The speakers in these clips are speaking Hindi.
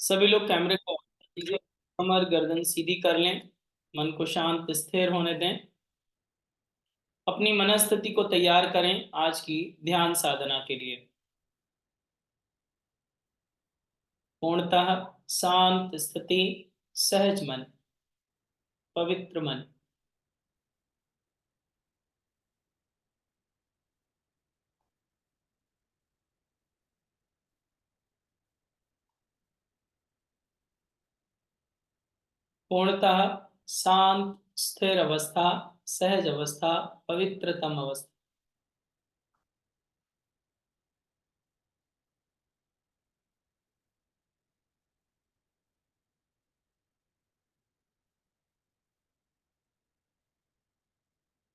सभी लोग कैमरे को ऑन कर लीजिए। कमर गर्दन सीधी कर लें। मन को शांत स्थिर होने दें। अपनी मनस्थिति को तैयार करें आज की ध्यान साधना के लिए। पूर्णतः शांत स्थिति, सहज मन, पवित्र मन। पूर्णतः शांत स्थिर अवस्था, सहज अवस्था, पवित्रतम अवस्था।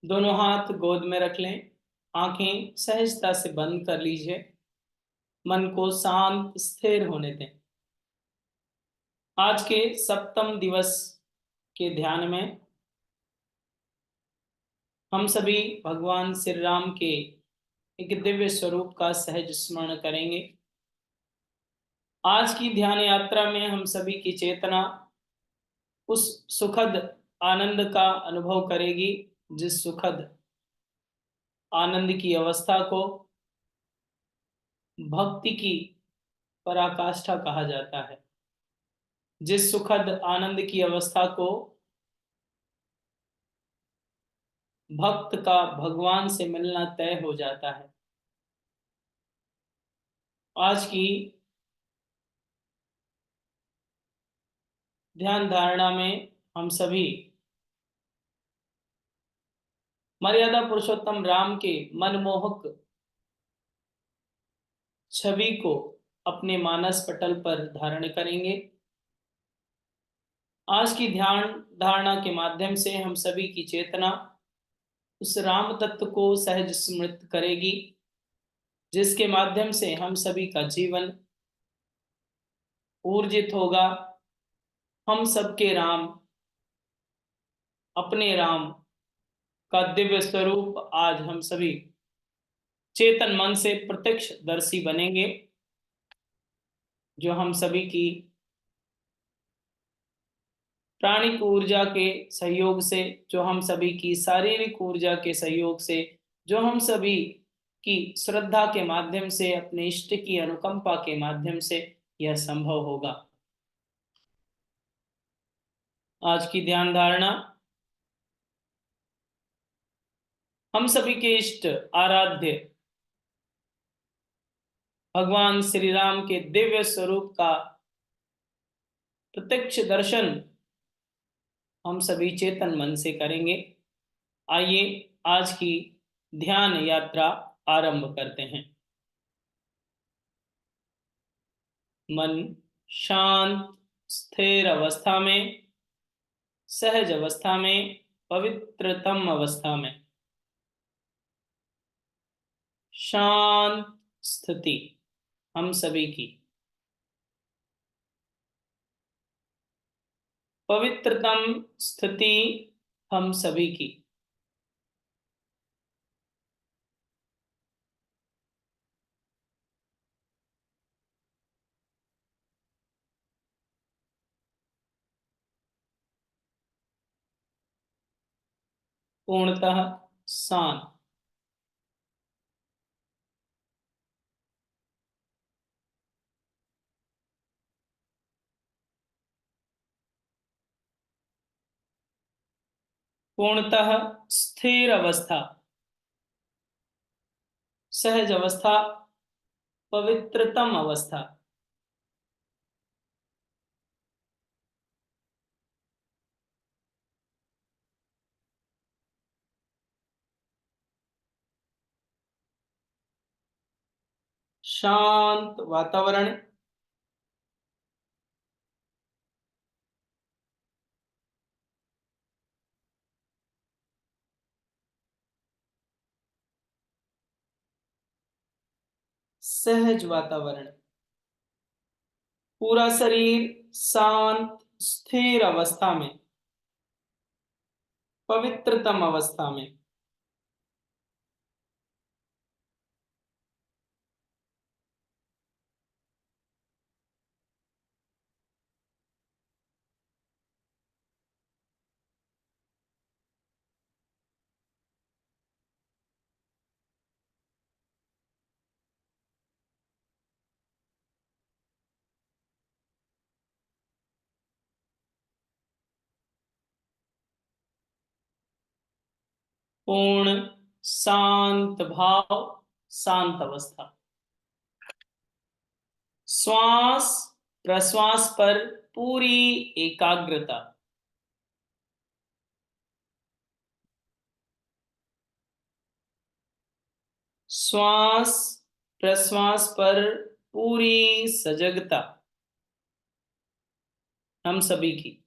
दोनों हाथ गोद में रख लें। आंखें सहजता से बंद कर लीजिए। मन को शांत स्थिर होने दें। आज के सप्तम दिवस के ध्यान में हम सभी भगवान श्री राम के एक दिव्य स्वरूप का सहज स्मरण करेंगे। आज की ध्यान यात्रा में हम सभी की चेतना उस सुखद आनंद का अनुभव करेगी, जिस सुखद आनंद की अवस्था को भक्ति की पराकाष्ठा कहा जाता है। जिस सुखद आनंद की अवस्था को भक्त का भगवान से मिलना तय हो जाता है। आज की ध्यान धारणा में हम सभी मर्यादा पुरुषोत्तम राम के मनमोहक छवि को अपने मानस पटल पर धारण करेंगे। आज की ध्यान धारणा के माध्यम से हम सभी की चेतना उस राम तत्व को सहज स्मृत करेगी, जिसके माध्यम से हम सभी का जीवन ऊर्जित होगा। हम सबके राम, अपने राम का दिव्य स्वरूप आज हम सभी चेतन मन से प्रत्यक्ष दर्शी बनेंगे, जो हम सभी की प्राणिक ऊर्जा के सहयोग से, जो हम सभी की शारीरिक ऊर्जा के सहयोग से, जो हम सभी की श्रद्धा के माध्यम से, अपने इष्ट की अनुकंपा के माध्यम से यह संभव होगा। आज की ध्यान धारणा हम सभी के इष्ट आराध्य भगवान श्री राम के दिव्य स्वरूप का प्रत्यक्ष दर्शन हम सभी चेतन मन से करेंगे। आइए आज की ध्यान यात्रा आरंभ करते हैं। मन शांत स्थिर अवस्था में, सहज अवस्था में, पवित्रतम अवस्था में, शांत स्थिति हम सभी की, पवित्रतम स्थिति हम सभी की। पूर्णतः शांत। पूर्णतः स्थिर अवस्था, सहज अवस्था, पवित्रतम अवस्था। शांत वातावरण, सहज वातावरण, पूरा शरीर शांत स्थिर अवस्था में, पवित्रतम अवस्था में। पूर्ण शांत भाव, शांत अवस्था। श्वास प्रश्वास पर पूरी एकाग्रता। श्वास प्रश्वास पर पूरी सजगता हम सभी की।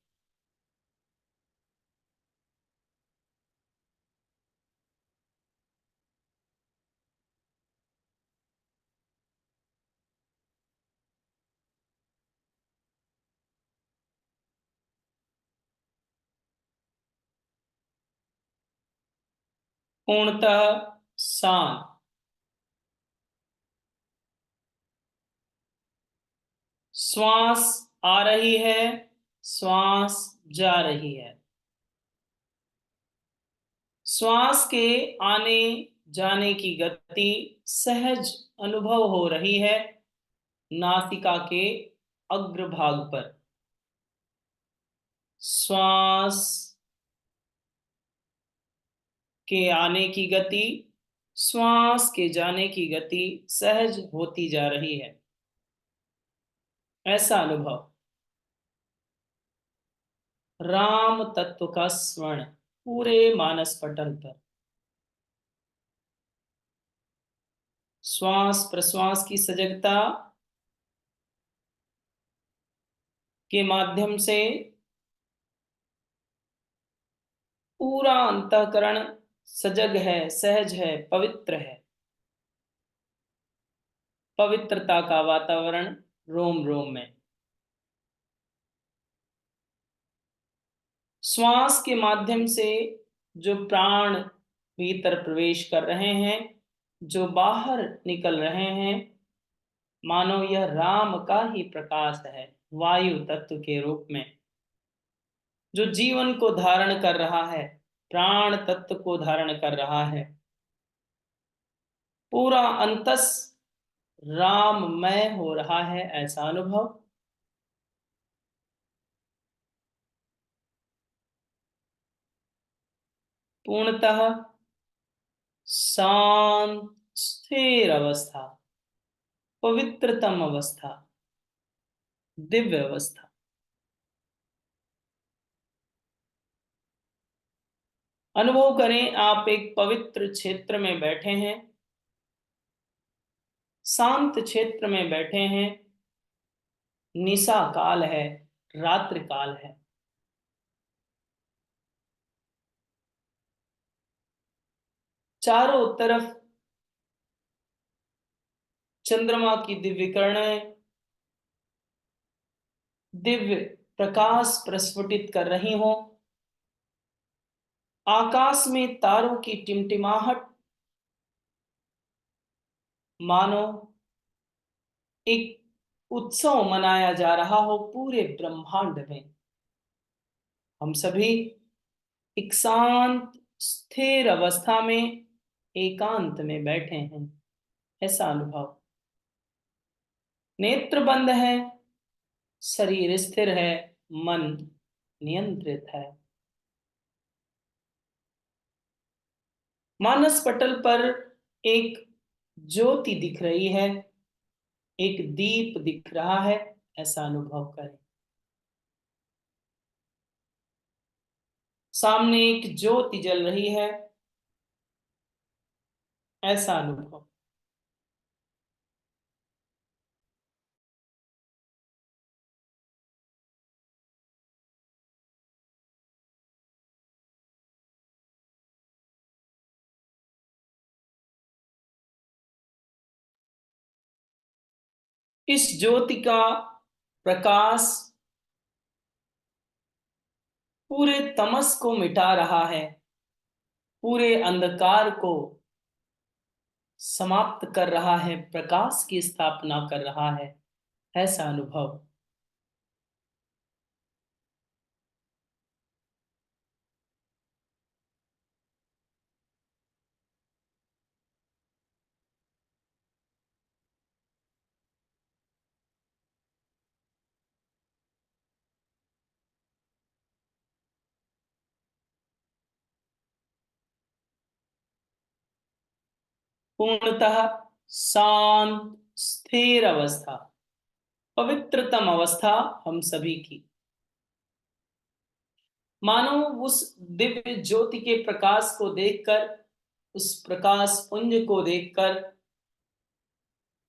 पूर्णतः शांत। श्वास आ रही है, श्वास जा रही है। श्वास के आने जाने की गति सहज अनुभव हो रही है नासिका के अग्रभाग पर। श्वास के आने की गति, श्वास के जाने की गति सहज होती जा रही है, ऐसा अनुभव। राम तत्व का स्वर्ण पूरे मानस पटल पर। श्वास प्रश्वास की सजगता के माध्यम से पूरा अंतःकरण सजग है, सहज है, पवित्र है। पवित्रता का वातावरण रोम रोम में। श्वास के माध्यम से जो प्राण भीतर प्रवेश कर रहे हैं, जो बाहर निकल रहे हैं, मानो यह राम का ही प्रकाश है वायु तत्व के रूप में, जो जीवन को धारण कर रहा है, प्राण तत्व को धारण कर रहा है। पूरा अंतस राममय हो रहा है, ऐसा अनुभव। पूर्णतः शांत स्थिर अवस्था, पवित्रतम अवस्था, दिव्य अवस्था। अनुभव करें आप एक पवित्र क्षेत्र में बैठे हैं, शांत क्षेत्र में बैठे हैं। निशा काल है, रात्रि काल है। चारों तरफ चंद्रमा की दिव्य किरणें दिव्य प्रकाश प्रस्फुटित कर रही हो। आकाश में तारों की टिमटिमाहट, मानो एक उत्सव मनाया जा रहा हो पूरे ब्रह्मांड में। हम सभी एक शांत स्थिर अवस्था में एकांत में बैठे हैं, ऐसा अनुभव। नेत्र बंद है, शरीर स्थिर है, मन नियंत्रित है। मानस पटल पर एक ज्योति दिख रही है, एक दीप दिख रहा है, ऐसा अनुभव करें। सामने एक ज्योति जल रही है, ऐसा अनुभव। इस ज्योति का प्रकाश पूरे तमस को मिटा रहा है, पूरे अंधकार को समाप्त कर रहा है, प्रकाश की स्थापना कर रहा है, ऐसा अनुभव। पूर्णतः शांत स्थिर अवस्था, पवित्रतम अवस्था हम सभी की। मानो उस दिव्य ज्योति के प्रकाश को देखकर, उस प्रकाश पुंज को देखकर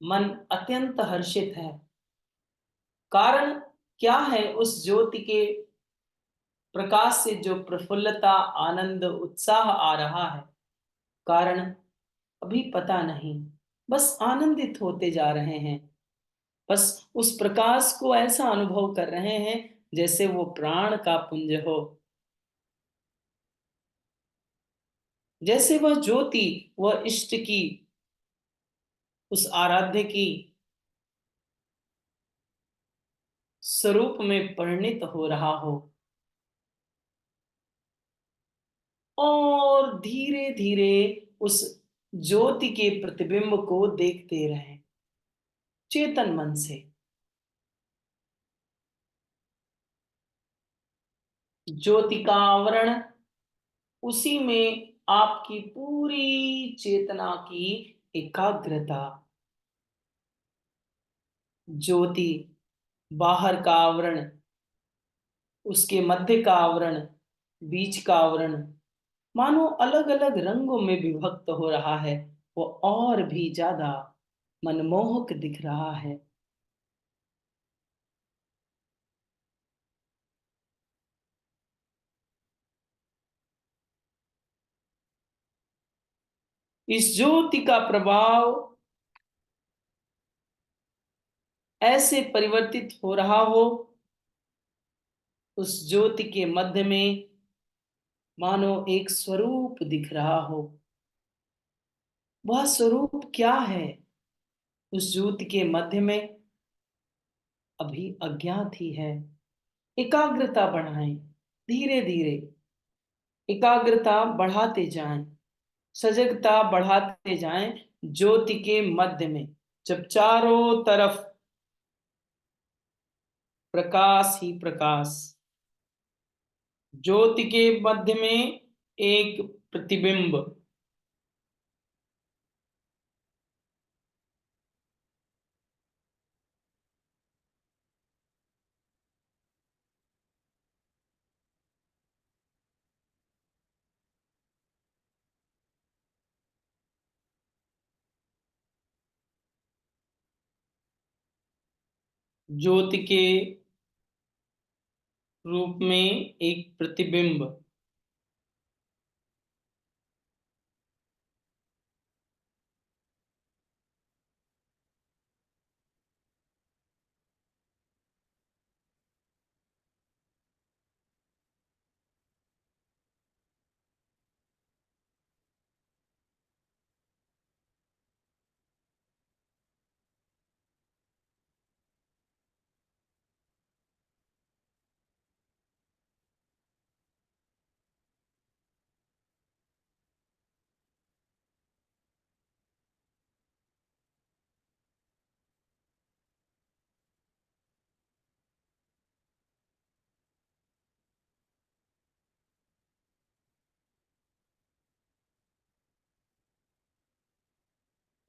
मन अत्यंत हर्षित है। कारण क्या है? उस ज्योति के प्रकाश से जो प्रफुल्लता, आनंद, उत्साह आ रहा है, कारण अभी पता नहीं, बस आनंदित होते जा रहे हैं। बस उस प्रकाश को ऐसा अनुभव कर रहे हैं जैसे वो प्राण का पुंज हो, जैसे वह ज्योति, वह इष्ट की, उस आराध्य की स्वरूप में परिणित हो रहा हो, और धीरे धीरे उस ज्योति के प्रतिबिंब को देखते रहें चेतन मन से। ज्योति का आवरण, उसी में आपकी पूरी चेतना की एकाग्रता। ज्योति, बाहर का आवरण, उसके मध्य का आवरण, बीच का आवरण, मानो अलग अलग रंगों में विभक्त हो रहा है। वो और भी ज्यादा मनमोहक दिख रहा है। इस ज्योति का प्रभाव ऐसे परिवर्तित हो रहा हो, उस ज्योति के मध्य में मानो एक स्वरूप दिख रहा हो। वह स्वरूप क्या है? उस ज्योति के मध्य में अभी अज्ञात ही है। एकाग्रता बढ़ाएं, धीरे धीरे एकाग्रता बढ़ाते जाएं, सजगता बढ़ाते जाएं। ज्योति के मध्य में जब चारों तरफ प्रकाश ही प्रकाश, ज्योति के मध्य में एक प्रतिबिंब, ज्योति के रूप में एक प्रतिबिंब,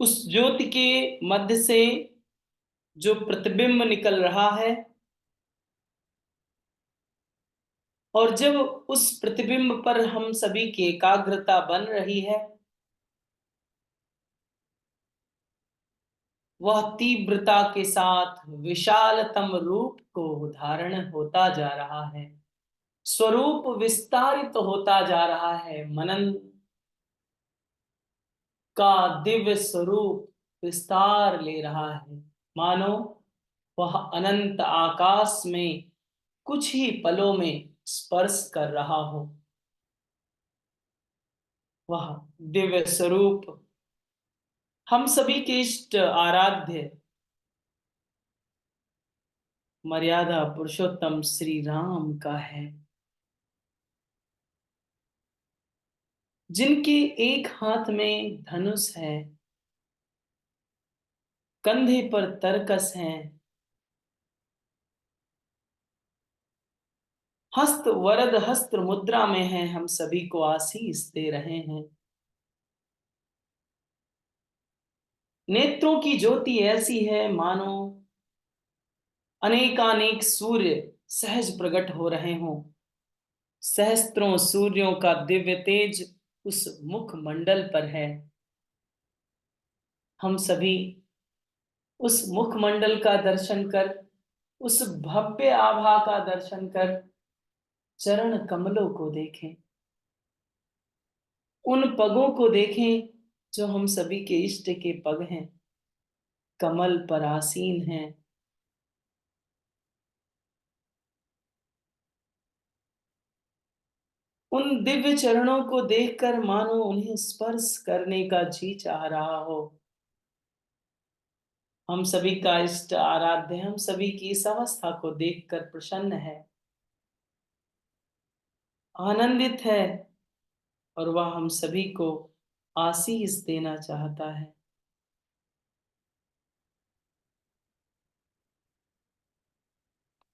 उस ज्योति के मध्य से जो प्रतिबिंब निकल रहा है, और जब उस प्रतिबिंब पर हम सभी की एकाग्रता बन रही है, वह तीव्रता के साथ विशालतम रूप को धारण होता जा रहा है। स्वरूप विस्तारित होता जा रहा है। मनन का दिव्य स्वरूप विस्तार ले रहा है। मानो वह अनंत आकाश में कुछ ही पलों में स्पर्श कर रहा हो। वह दिव्य स्वरूप हम सभी के इष्ट आराध्य मर्यादा पुरुषोत्तम श्री राम का है, जिनके एक हाथ में धनुष है, कंधे पर तरकस है, हस्त वरद हस्त मुद्रा में है, हम सभी को आशीष दे रहे हैं। नेत्रों की ज्योति ऐसी है मानो अनेकानेक सूर्य सहज प्रकट हो रहे हों। सहस्त्रों सूर्यों का दिव्य तेज उस मुख मंडल पर है। हम सभी उस मुखमंडल का दर्शन कर, उस भव्य आभा का दर्शन कर चरण कमलों को देखें, उन पगों को देखें जो हम सभी के इष्ट के पग हैं, कमल पर आसीन हैं। उन दिव्य चरणों को देखकर मानो उन्हें स्पर्श करने का जी चाह रहा हो। हम सभी का इष्ट आराध्य हम सभी की इस अवस्था को देखकर प्रसन्न है, आनंदित है, और वह हम सभी को आशीष देना चाहता है।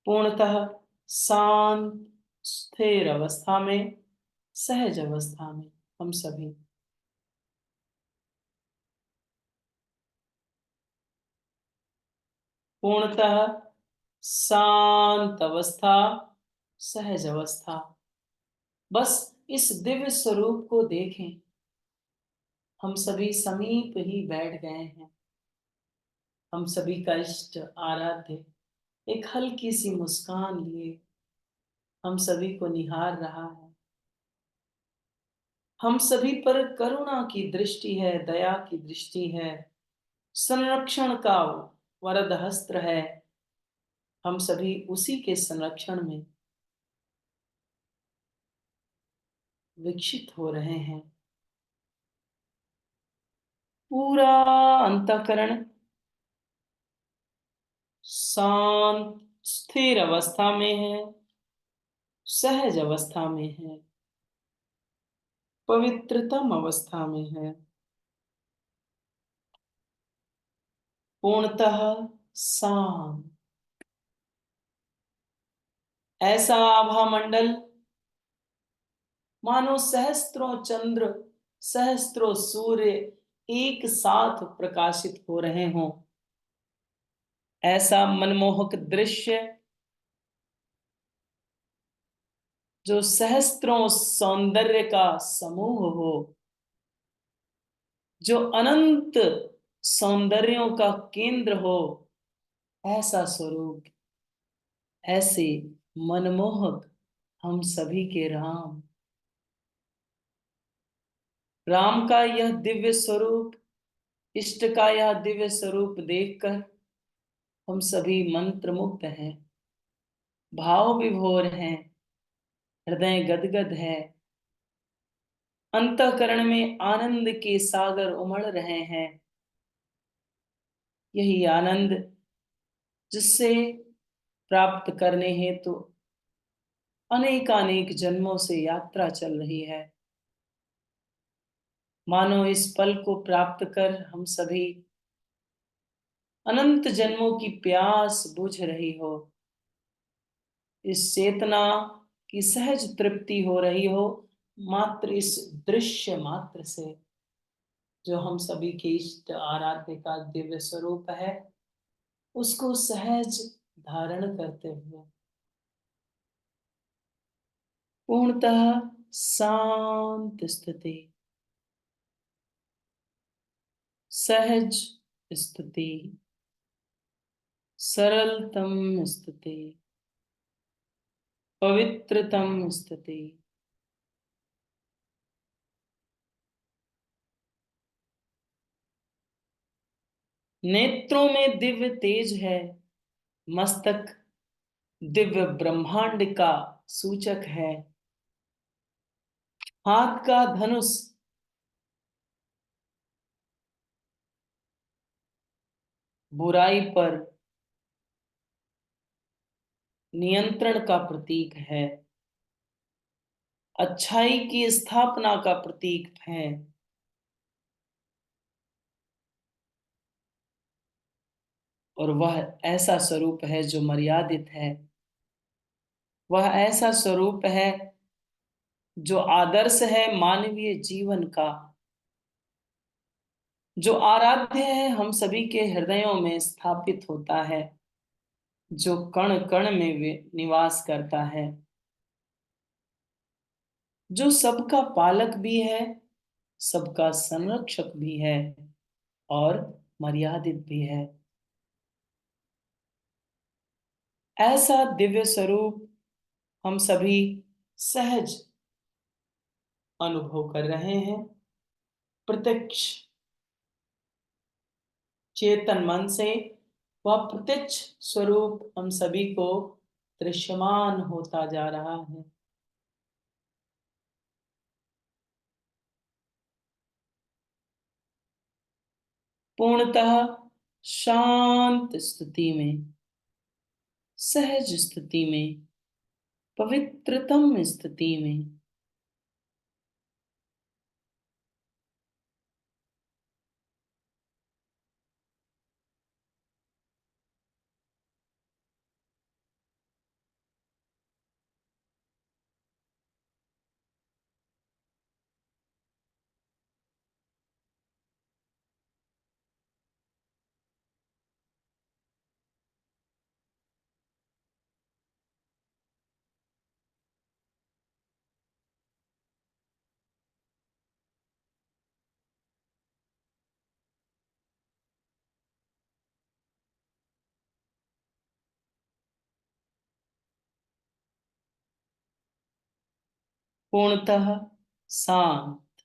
पूर्णतः शांत स्थिर अवस्था में, सहज अवस्था में हम सभी पूर्णतः शांत अवस्था, सहज अवस्था, बस इस दिव्य स्वरूप को देखें। हम सभी समीप ही बैठ गए हैं। हम सभी का इष्ट आराध्य एक हल्की सी मुस्कान लिए हम सभी को निहार रहा है। हम सभी पर करुणा की दृष्टि है, दया की दृष्टि है, संरक्षण का वरद हस्त्र है। हम सभी उसी के संरक्षण में विकसित हो रहे हैं। पूरा अंतःकरण शांत स्थिर अवस्था में है, सहज अवस्था में है, पवित्रतम अवस्था में है, पूर्णतः शांत। ऐसा आभा मंडल मानो सहस्त्रों चंद्र, सहस्त्रों सूर्य एक साथ प्रकाशित हो रहे हों। ऐसा मनमोहक दृश्य जो सहस्त्रों सौंदर्य का समूह हो, जो अनंत सौंदर्यों का केंद्र हो। ऐसा स्वरूप, ऐसे मनमोहक हम सभी के राम। राम का यह दिव्य स्वरूप, इष्ट का यह दिव्य स्वरूप देखकर हम सभी मंत्रमुग्ध हैं, भाव विभोर हैं, हृदय गदगद है, अंतःकरण में आनंद के सागर उमड़ रहे हैं। यही आनंद जिससे प्राप्त करने हेतु अनेकानेक जन्मों से यात्रा चल रही है। मानो इस पल को प्राप्त कर हम सभी अनंत जन्मों की प्यास बुझ रही हो, इस चेतना की सहज तृप्ति हो रही हो, मात्र इस दृश्य मात्र से, जो हम सभी के इष्ट आराध्य का दिव्य स्वरूप है, उसको सहज धारण करते हुए पूर्णतः शांत स्थिति, सहज स्थिति, सरलतम स्थिति, पवित्रतम स्थिति। नेत्रों में दिव्य तेज है, मस्तक दिव्य ब्रह्मांड का सूचक है, हाथ का धनुष बुराई पर नियंत्रण का प्रतीक है, अच्छाई की स्थापना का प्रतीक है। और वह ऐसा स्वरूप है जो मर्यादित है, वह ऐसा स्वरूप है जो आदर्श है मानवीय जीवन का। जो आराध्य है हम सभी के हृदयों में स्थापित होता है, जो कण कण में निवास करता है, जो सबका पालक भी है, सबका संरक्षक भी है और मर्यादित भी है। ऐसा दिव्य स्वरूप हम सभी सहज अनुभव कर रहे हैं, प्रत्यक्ष चेतन मन से। वह प्रत्यक्ष स्वरूप हम सभी को दृश्यमान होता जा रहा है। पूर्णतः शांत स्थिति में, सहज स्थिति में, पवित्रतम स्थिति में, पूर्णतः शांत,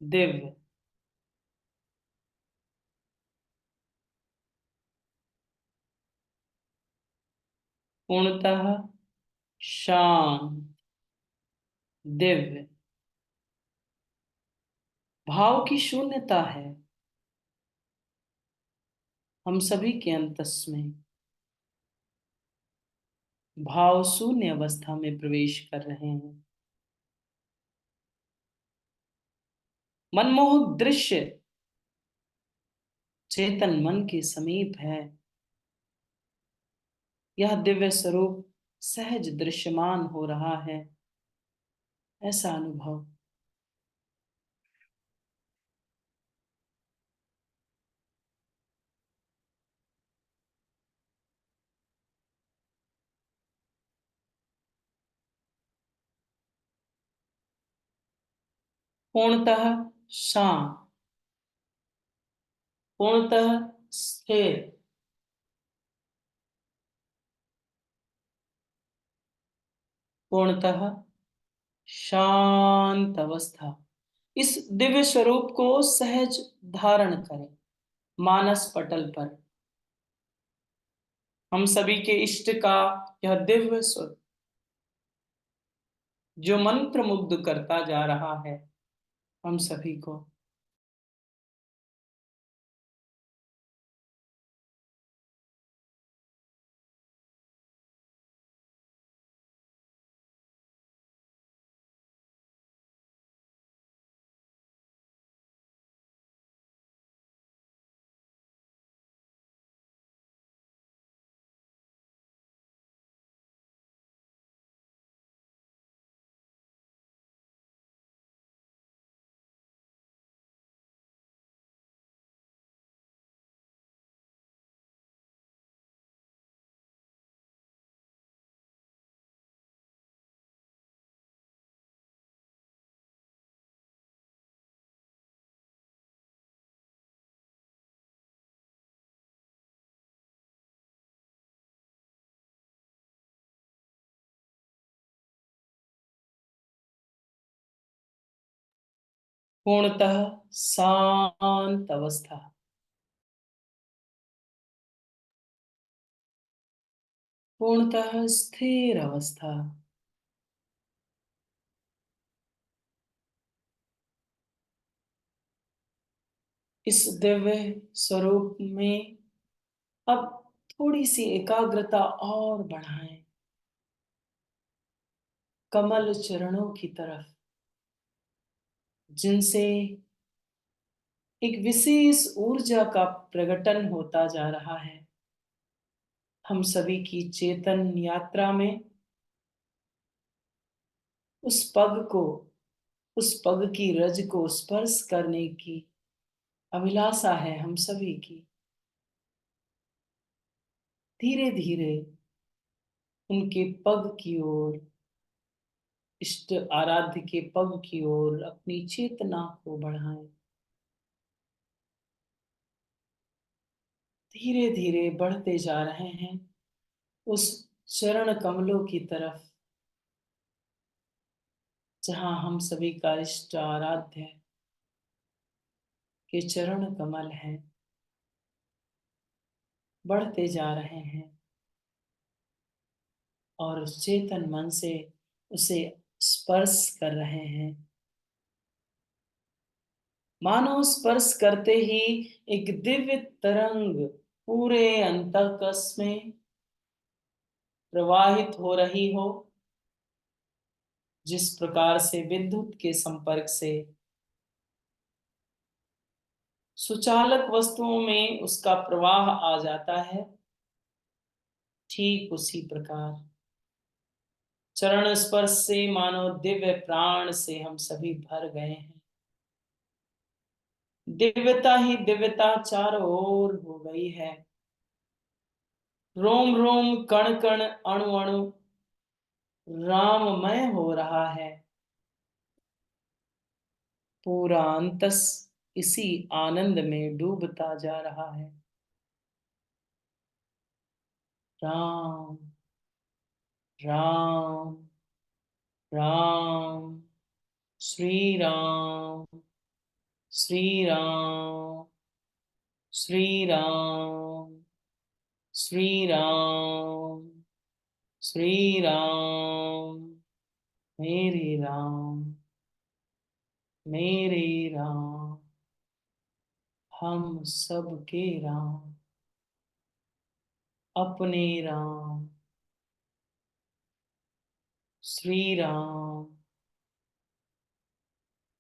दिव्य, पूर्णतः शांत, दिव्य। भाव की शून्यता है हम सभी के अंतस में। भाव शून्य अवस्था में प्रवेश कर रहे हैं। मनमोहक दृश्य चेतन मन के समीप है। यह दिव्य स्वरूप सहज दृश्यमान हो रहा है। ऐसा अनुभव। पूर्णतः शांत, पूर्णतः स्थिर, पूर्णतः शांत अवस्था। इस दिव्य स्वरूप को सहज धारण करें मानस पटल पर। हम सभी के इष्ट का यह दिव्य स्वरूप जो मंत्र मुग्ध करता जा रहा है हम सभी को। पूर्णतः शांत अवस्था, पूर्णतः स्थिर अवस्था। इस दिव्य स्वरूप में अब थोड़ी सी एकाग्रता और बढ़ाएं कमल चरणों की तरफ, जिनसे एक विशेष ऊर्जा का प्रकटन होता जा रहा है। हम सभी की चेतन यात्रा में उस पग को, उस पग की रज को स्पर्श करने की अभिलाषा है हम सभी की। धीरे धीरे उनके पग की ओर, इष्ट आराध्य के पग की ओर अपनी चेतना को बढ़ाएं। धीरे धीरे बढ़ते जा रहे हैं उस चरण कमलों की तरफ, जहां हम सभी का इष्ट आराध्य के चरण कमल हैं। बढ़ते जा रहे हैं और चेतन मन से उसे स्पर्श कर रहे हैं। मानो स्पर्श करते ही एक दिव्य तरंग पूरे अंतःकश में प्रवाहित हो रही हो। जिस प्रकार से विद्युत के संपर्क से सुचालक वस्तुओं में उसका प्रवाह आ जाता है, ठीक उसी प्रकार चरण स्पर्श से मानो दिव्य प्राण से हम सभी भर गए हैं। दिव्यता ही दिव्यता चारों ओर हो गई है। रोम रोम कण कण अणु अणु राममय हो रहा है। पूरा अंतस इसी आनंद में डूबता जा रहा है। राम राम राम, श्री राम श्री राम श्री राम श्री राम श्री राम, मेरे राम मेरे राम, हम सब के राम, अपने राम, श्री राम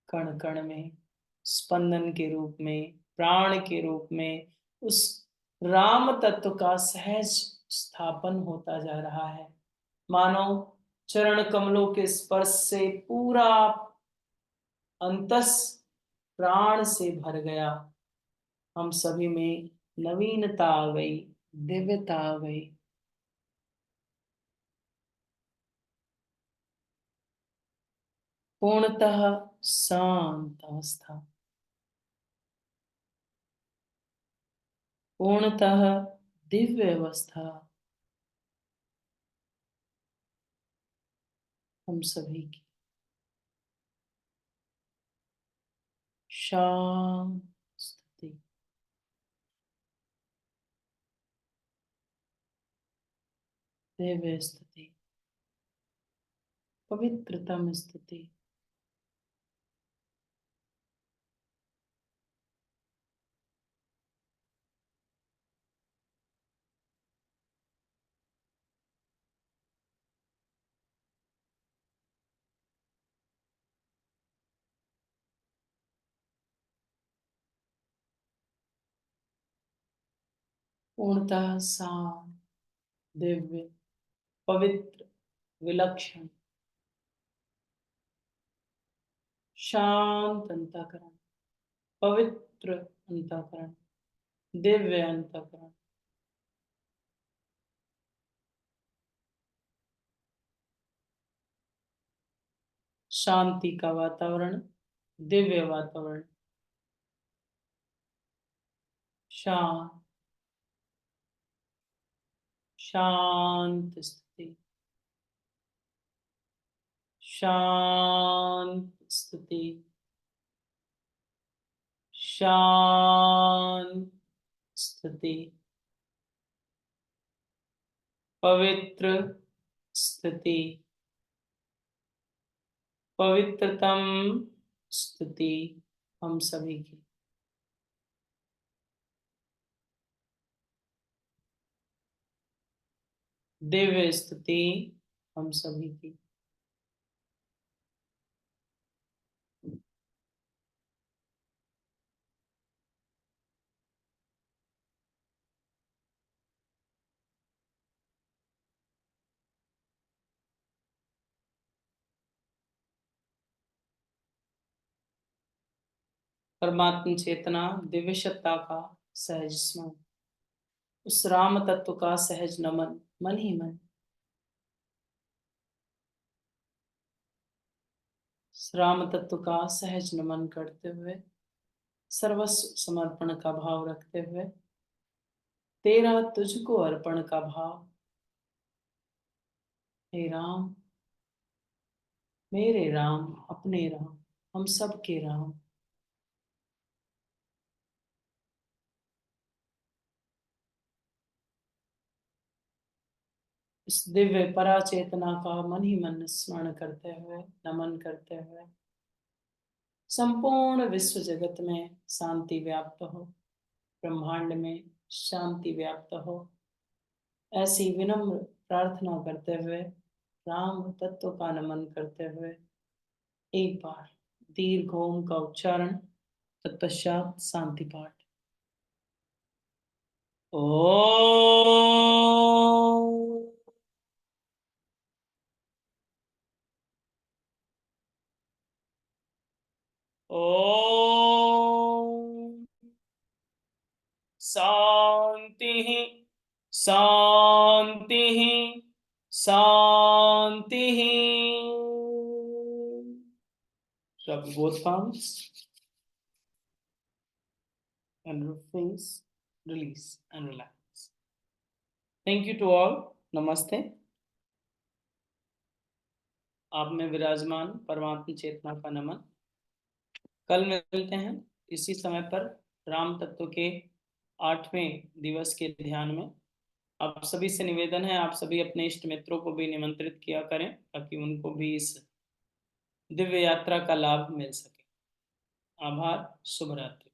कण कण में स्पंदन के रूप में, प्राण के रूप में उस राम तत्व का सहज स्थापन होता जा रहा है। मानो चरण कमलों के स्पर्श से पूरा अंतस प्राण से भर गया। हम सभी में नवीनता आ गई, दिव्यता आ गई। पूर्णतः शांत अवस्था, पूर्णतः दिव्य अवस्था हम सभी की। शांत स्थिति, दिव्य स्थिति, पवित्रतम स्थिति। पूर्णतः शांत, दिव्य, पवित्र, विलक्षण, शांत अंतःकरण, पवित्र अंतःकरण, दिव्य अंतःकरण। शांति का वातावरण, दिव्य वातावरण, शांत, शांत स्थिति, शांत स्थिति, शांत स्थिति, पवित्र स्थिति, पवित्रतम स्थिति हम सभी की। दिव्य स्थिति हम सभी की। परमात्म चेतना दिव्य सत्ता का सहज स्मरण, उस राम तत्व का सहज नमन मन ही मन, उस राम तत्व का सहज नमन करते हुए, सर्वस्व समर्पण का भाव रखते हुए, तेरा तुझको अर्पण का भाव। हे राम, मेरे राम, अपने राम, हम सब के राम, इस दिव्य पराचेतना का मन ही मन स्मरण करते हुए, नमन करते हुए, संपूर्ण विश्व जगत में शांति व्याप्त हो, ब्रह्मांड में शांति व्याप्त हो, ऐसी विनम्र प्रार्थना करते हुए, राम तत्व का नमन करते हुए, एक बार दीर्घ ओम का उच्चारण, तत्पश्चात शांति पाठ। ओम। ओम शांति शांति शांति। Rub both palms and face, release and relax. Thank you to all. Namaste. आप में विराजमान परमात्म चेतना का नमन। कल मिलते हैं इसी समय पर राम तत्व के 8वें दिवस के ध्यान में। आप सभी से निवेदन है, आप सभी अपने इष्ट मित्रों को भी निमंत्रित किया करें ताकि उनको भी इस दिव्य यात्रा का लाभ मिल सके। आभार। शुभ रात्रि।